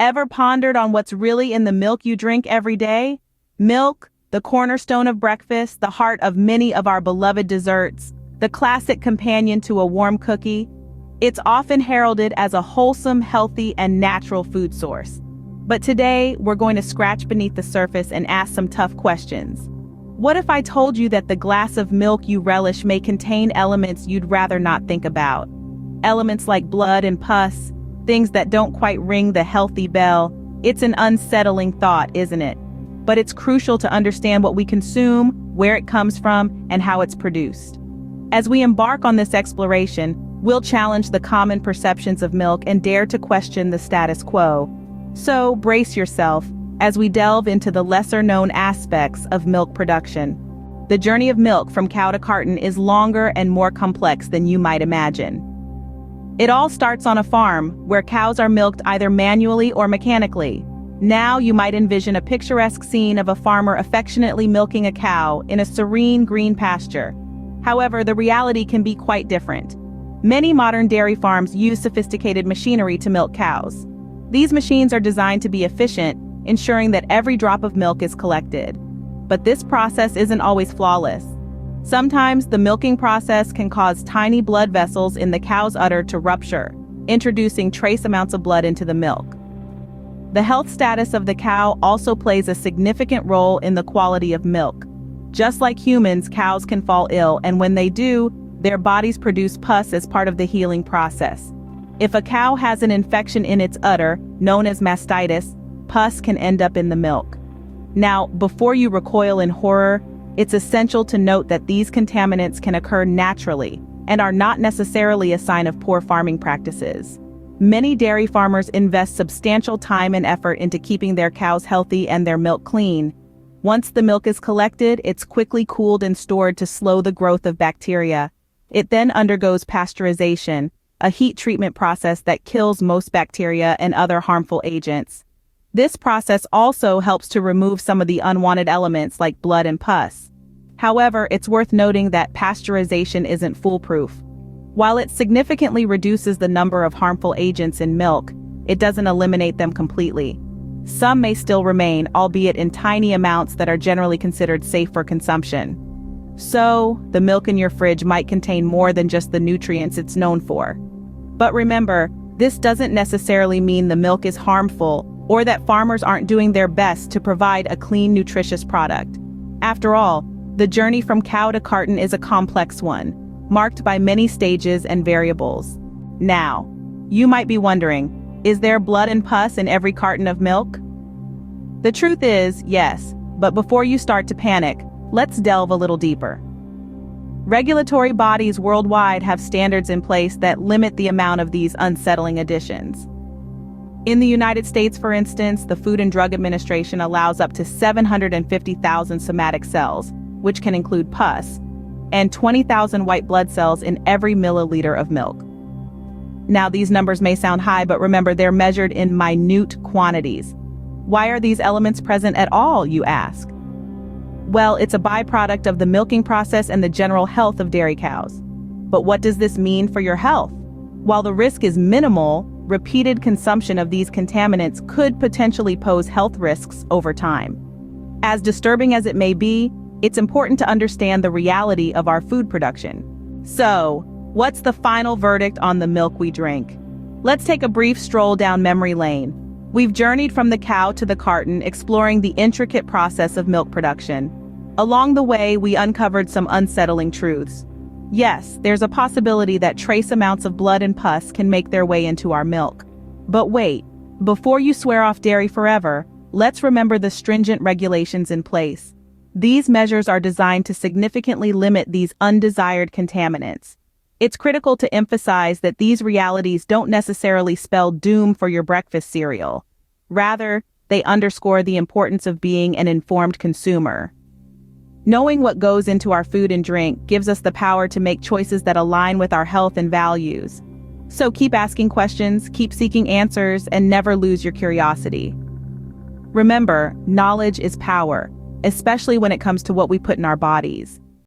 Ever pondered on what's really in the milk you drink every day? Milk, the cornerstone of breakfast, the heart of many of our beloved desserts, the classic companion to a warm cookie. It's often heralded as a wholesome, healthy, and natural food source. But today, we're going to scratch beneath the surface and ask some tough questions. What if I told you that the glass of milk you relish may contain elements you'd rather not think about? Elements like blood and pus, things that don't quite ring the healthy bell. It's an unsettling thought, isn't it? But it's crucial to understand what we consume, where it comes from, and how it's produced. As we embark on this exploration, we'll challenge the common perceptions of milk and dare to question the status quo. So, brace yourself as we delve into the lesser-known aspects of milk production. The journey of milk from cow to carton is longer and more complex than you might imagine. It all starts on a farm, where cows are milked either manually or mechanically. Now you might envision a picturesque scene of a farmer affectionately milking a cow in a serene green pasture. However, the reality can be quite different. Many modern dairy farms use sophisticated machinery to milk cows. These machines are designed to be efficient, ensuring that every drop of milk is collected. But this process isn't always flawless. Sometimes the milking process can cause tiny blood vessels in the cow's udder to rupture, introducing trace amounts of blood into the milk. The health status of the cow also plays a significant role in the quality of milk. Just like humans, cows can fall ill, and when they do, their bodies produce pus as part of the healing process. If a cow has an infection in its udder, known as mastitis, pus can end up in the milk. Now, before you recoil in horror, it's essential to note that these contaminants can occur naturally and are not necessarily a sign of poor farming practices. Many dairy farmers invest substantial time and effort into keeping their cows healthy and their milk clean. Once the milk is collected, it's quickly cooled and stored to slow the growth of bacteria. It then undergoes pasteurization, a heat treatment process that kills most bacteria and other harmful agents. This process also helps to remove some of the unwanted elements like blood and pus. However, it's worth noting that pasteurization isn't foolproof. While it significantly reduces the number of harmful agents in milk, it doesn't eliminate them completely. Some may still remain, albeit in tiny amounts that are generally considered safe for consumption. So, the milk in your fridge might contain more than just the nutrients it's known for. But remember, this doesn't necessarily mean the milk is harmful or that farmers aren't doing their best to provide a clean, nutritious product. After all, the journey from cow to carton is a complex one, marked by many stages and variables. Now, you might be wondering, is there blood and pus in every carton of milk? The truth is, yes, but before you start to panic, let's delve a little deeper. Regulatory bodies worldwide have standards in place that limit the amount of these unsettling additions. In the United States, for instance, the Food and Drug Administration allows up to 750,000 somatic cells, which can include pus, and 20,000 white blood cells in every milliliter of milk. Now, these numbers may sound high, but remember, they're measured in minute quantities. Why are these elements present at all, you ask? Well, it's a byproduct of the milking process and the general health of dairy cows. But what does this mean for your health? While the risk is minimal, repeated consumption of these contaminants could potentially pose health risks over time. As disturbing as it may be, it's important to understand the reality of our food production. So, what's the final verdict on the milk we drink? Let's take a brief stroll down memory lane. We've journeyed from the cow to the carton, exploring the intricate process of milk production. Along the way, we uncovered some unsettling truths. Yes, there's a possibility that trace amounts of blood and pus can make their way into our milk. But wait, before you swear off dairy forever, let's remember the stringent regulations in place. These measures are designed to significantly limit these undesired contaminants. It's critical to emphasize that these realities don't necessarily spell doom for your breakfast cereal. Rather, they underscore the importance of being an informed consumer. Knowing what goes into our food and drink gives us the power to make choices that align with our health and values. So keep asking questions, keep seeking answers, and never lose your curiosity. Remember, knowledge is power, especially when it comes to what we put in our bodies.